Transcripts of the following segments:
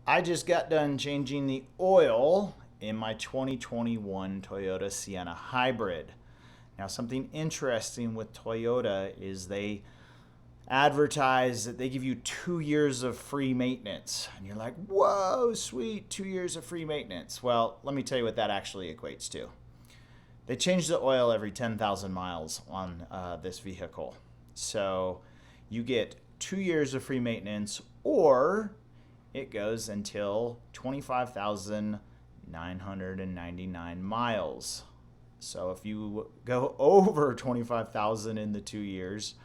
I just got done changing the oil in my 2021 Toyota Sienna Hybrid. Now, something interesting with Toyota is they advertise that they give you 2 years of free maintenance. And you're like, whoa, sweet, 2 years of free maintenance. Well, let me tell you what that actually equates to. They change the oil every 10,000 miles on this vehicle. So you get 2 years of free maintenance, or it goes until 25,999 miles. So if you go over 25,000 in the 2 years,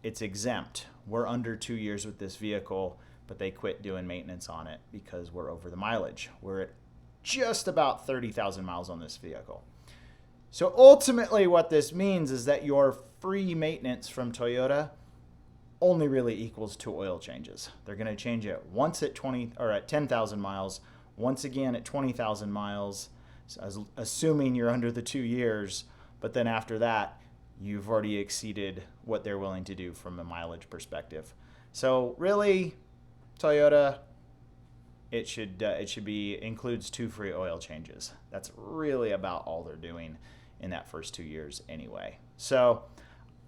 it's exempt. We're under 2 years with this vehicle, but they quit doing maintenance on it because we're over the mileage. We're at just about 30,000 miles on this vehicle. So ultimately what this means is that your free maintenance from Toyota only really equals 2 oil changes. They're going to change it once at 10,000 miles, once again at 20,000 miles, assuming you're under the 2 years, but then after that, you've already exceeded what they're willing to do from a mileage perspective. So really, Toyota, it should be includes 2 free oil changes. That's really about all they're doing in that first 2 years anyway. So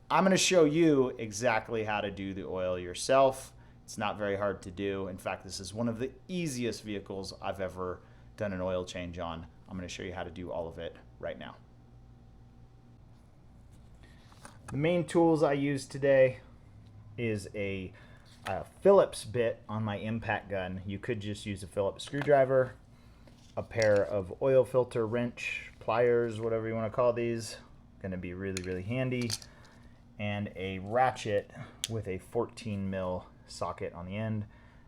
I'm going to show you exactly how to do the oil yourself. It's not very hard to do. In fact, this is one of the easiest vehicles I've ever done an oil change on. I'm going to show you how to do all of it right now. The main tools I use today is a Phillips bit on my impact gun. You could just use a Phillips screwdriver, a pair of oil filter wrench, pliers, whatever you want to call these. Going to be really, really handy. And a ratchet with a 14 mil socket on the end,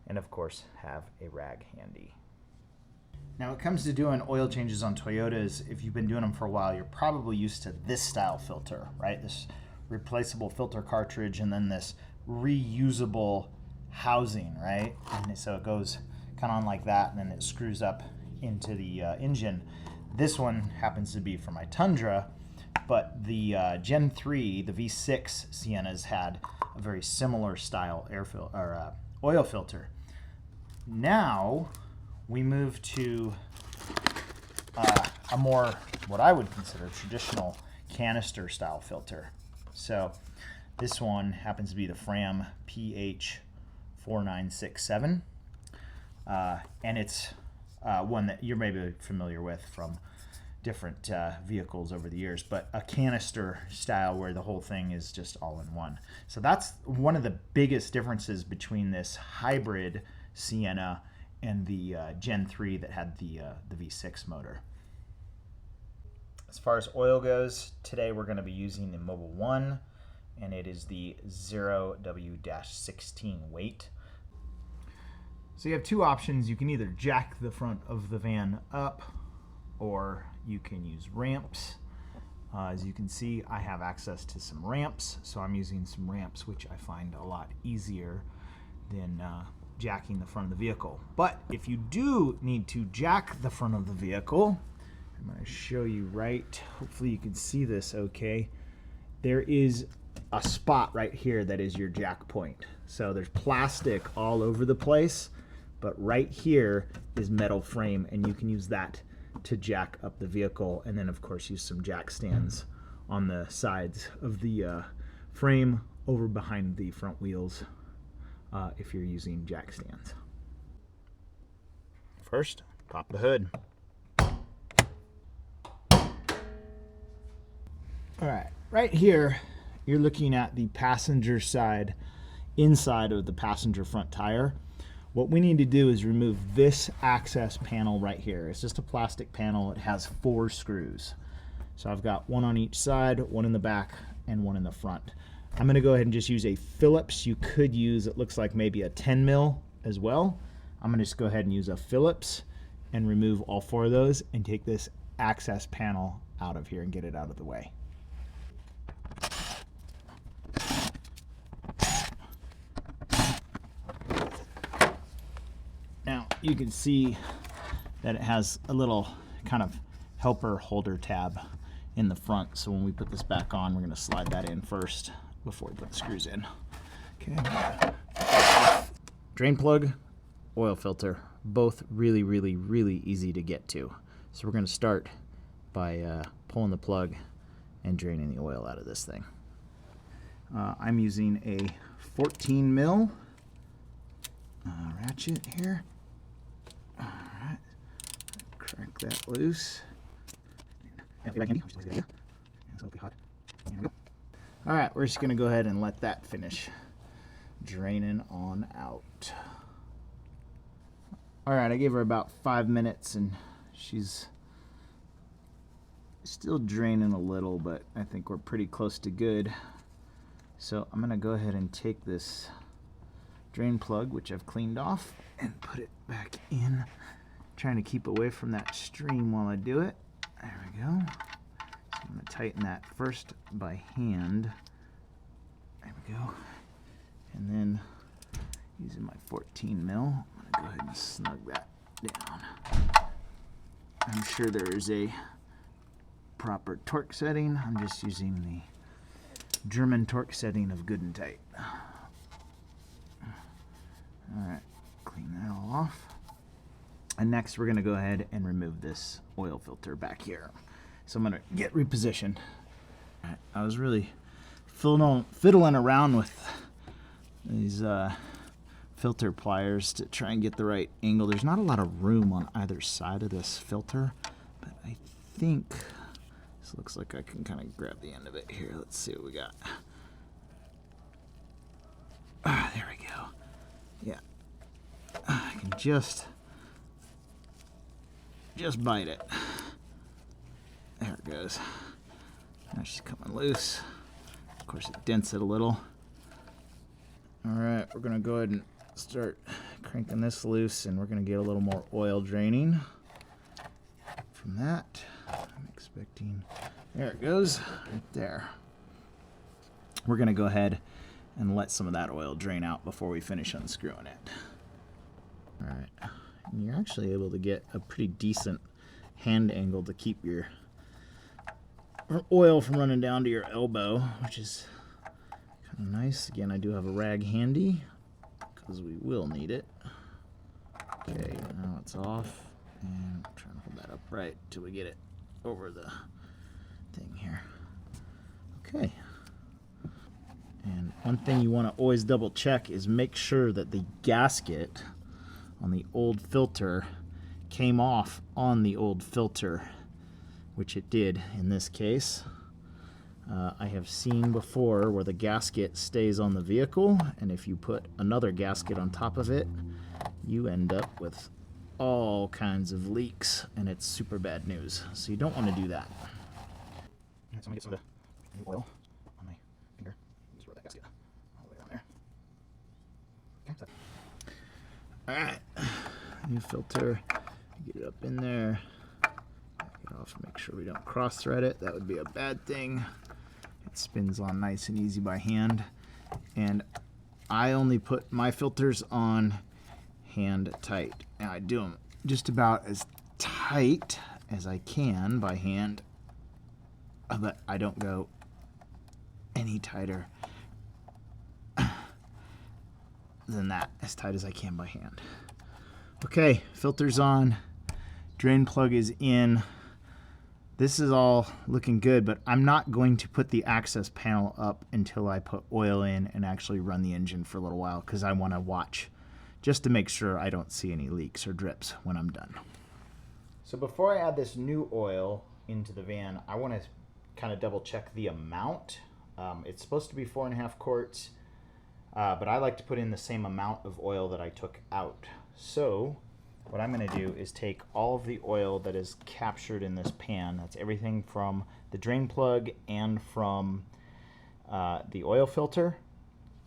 and of course have a rag handy. Now, when it comes to doing oil changes on Toyotas, if you've been doing them for a while, you're probably used to this style filter, right? This replaceable filter cartridge and then this reusable housing, right? And so it goes kind of on like that, and then it screws up into the engine. This one happens to be for my Tundra, but the Gen4, the V6 Siennas had a very similar style oil filter. Now we move to a more, what I would consider, traditional canister style filter. So this one happens to be the Fram PH4967, and it's one that you're maybe familiar with from different vehicles over the years, but a canister style where the whole thing is just all in one. So that's one of the biggest differences between this hybrid Sienna and the Gen4 that had the V6 motor. As far as oil goes, today we're going to be using the Mobil 1, and it is the 0W-16 weight. So you have two options. You can either jack the front of the van up, or you can use ramps. As you can see, I have access to some ramps, so I'm using some ramps, which I find a lot easier than jacking the front of the vehicle. But if you do need to jack the front of the vehicle, I'm going to show you right, hopefully you can see this okay. There is a spot right here that is your jack point. So there's plastic all over the place, but right here is metal frame, and you can use that to jack up the vehicle, and then of course use some jack stands on the sides of the frame over behind the front wheels if you're using jack stands. First, pop the hood. Alright, right here you're looking at the passenger side inside of the passenger front tire. What we need to do is remove this access panel right here. It's just a plastic panel. It has 4 screws. So I've got one on each side, one in the back, and one in the front. I'm going to go ahead and just use a Phillips. You could use, it looks like maybe a 10 mil as well. I'm going to just go ahead and use a Phillips and remove all 4 of those and take this access panel out of here and get it out of the way. Now you can see that it has a little kind of helper holder tab in the front, so when we put this back on, we're going to slide that in first before we put the screws in. Okay. Drain plug oil filter, both really, really, really easy to get to. So we're going to start by pulling the plug and draining the oil out of this thing. I'm using a 14 mil ratchet here. All right, crack that loose. All right, we're just going to go ahead and let that finish draining on out. All right, I gave her about 5 minutes and she's still draining a little, but I think we're pretty close to good. So I'm gonna go ahead and take this drain plug, which I've cleaned off, and put it back in, trying to keep away from that stream while I do it. There we go. So I'm gonna tighten that first by hand. There we go. And then using my 14 mil, I'm gonna go ahead and snug that down. I'm sure there is a proper torque setting. I'm just using the German torque setting of good and tight. Alright, clean that all off. And next we're going to go ahead and remove this oil filter back here. So I'm going to get repositioned. Right, I was really fiddling around with these filter pliers to try and get the right angle. There's not a lot of room on either side of this filter, but I think this looks like I can kind of grab the end of it here. Let's see what we got. There we go. Yeah, I can just bite it. There it goes. Now she's coming loose. Of course, it dents it a little. All right, we're gonna go ahead and start cranking this loose, and we're gonna get a little more oil draining from that. I'm expecting, there it goes, right there. We're gonna go ahead and let some of that oil drain out before we finish unscrewing it. All right, and you're actually able to get a pretty decent hand angle to keep your oil from running down to your elbow, which is kind of nice. Again, I do have a rag handy because we will need it. Okay, now it's off, and I'm trying to hold that upright till we get it over the thing here. Okay. And one thing you want to always double check is make sure that the gasket on the old filter came off on the old filter, which it did in this case. I have seen before where the gasket stays on the vehicle, and if you put another gasket on top of it, you end up with all kinds of leaks, and it's super bad news. So you don't want to do that. So I'm going to get some of the oil on my finger. Just roll that gasket all the way down there. Okay. Alright, new filter. Get it up in there. Back it off, make sure we don't cross thread it. That would be a bad thing. It spins on nice and easy by hand. And I only put my filters on hand tight. Now I do them just about as tight as I can by hand, but I don't go any tighter than that, as tight as I can by hand. Okay, filter's on, drain plug is in. This is all looking good, but I'm not going to put the access panel up until I put oil in and actually run the engine for a little while, because I want to watch just to make sure I don't see any leaks or drips when I'm done. So before I add this new oil into the van, I want to kind of double check the amount. It's supposed to be 4.5 quarts, but I like to put in the same amount of oil that I took out. So what I'm going to do is take all of the oil that is captured in this pan. That's everything from the drain plug and from the oil filter.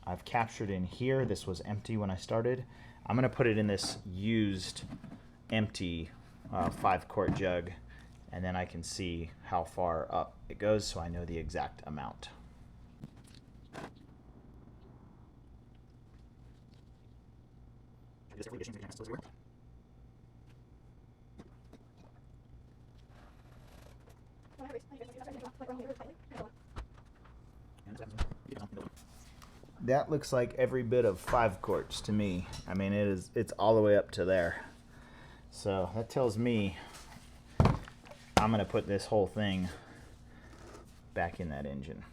I've captured in here. This was empty when I started. I'm going to put it in this used empty 5-quart jug, and then I can see how far up it goes so I know the exact amount. that looks like every bit of 5 quarts to me. I mean, it's all the way up to there. So that tells me I'm gonna put this whole thing back in that engine.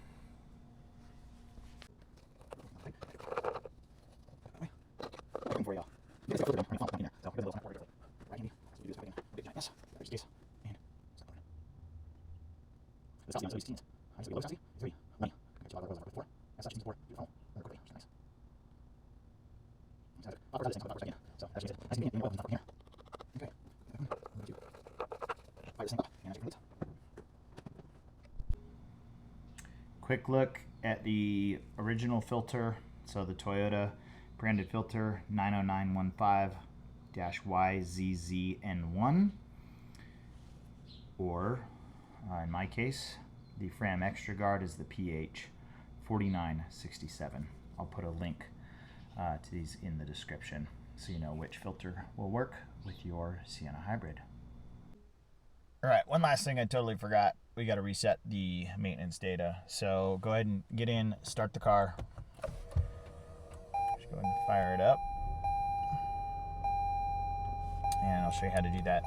Quick look at the original filter, so the Toyota branded filter 90915-YZZN1, or in my case, the Fram Extra Guard is the PH4967. I'll put a link to these in the description so you know which filter will work with your Sienna Hybrid. All right, one last thing I totally forgot. We got to reset the maintenance data. So go ahead and get in, start the car. Just go ahead and fire it up. And I'll show you how to do that.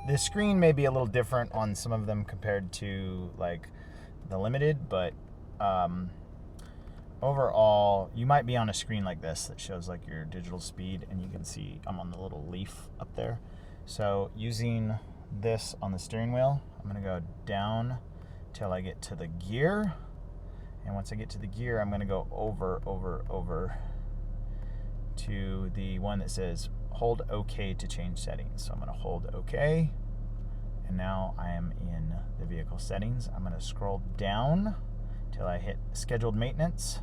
The screen may be a little different on some of them compared to like the Limited, but overall, you might be on a screen like this that shows like your digital speed, and you can see I'm on the little leaf up there. So using this on the steering wheel, I'm going to go down till I get to the gear, and once I get to the gear, I'm going to go over to the one that says hold OK to change settings. So I'm going to hold OK, and now I am in the vehicle settings. I'm going to scroll down till I hit scheduled maintenance.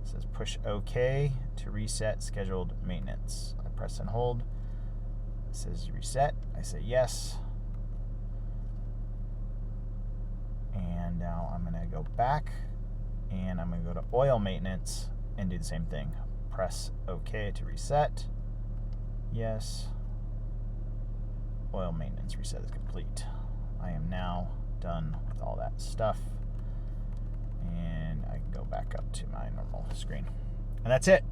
It says push OK to reset scheduled maintenance. I press and hold. It says reset. I say yes. And now I'm going to go back, and I'm going to go to oil maintenance and do the same thing. Press OK to reset. Yes. Oil maintenance reset is complete. I am now done with all that stuff, and I can go back up to my normal screen. And that's it.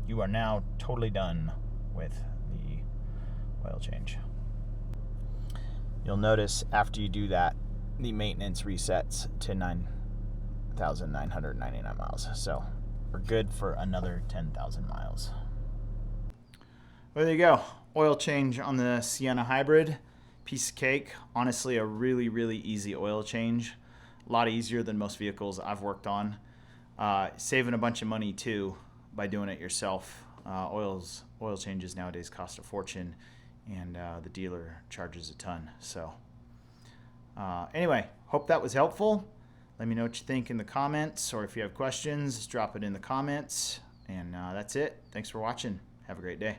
You are now totally done with the oil change. You'll notice after you do that, the maintenance resets to 9,999 miles. So we're good for another 10,000 miles. Well, there you go. Oil change on the Sienna Hybrid. Piece of cake. Honestly, a really, really easy oil change. A lot easier than most vehicles I've worked on. Saving a bunch of money too by doing it yourself. Oil changes nowadays cost a fortune, and the dealer charges a ton. So anyway, hope that was helpful. Let me know what you think in the comments, or if you have questions, drop it in the comments. And that's it. Thanks for watching. Have a great day.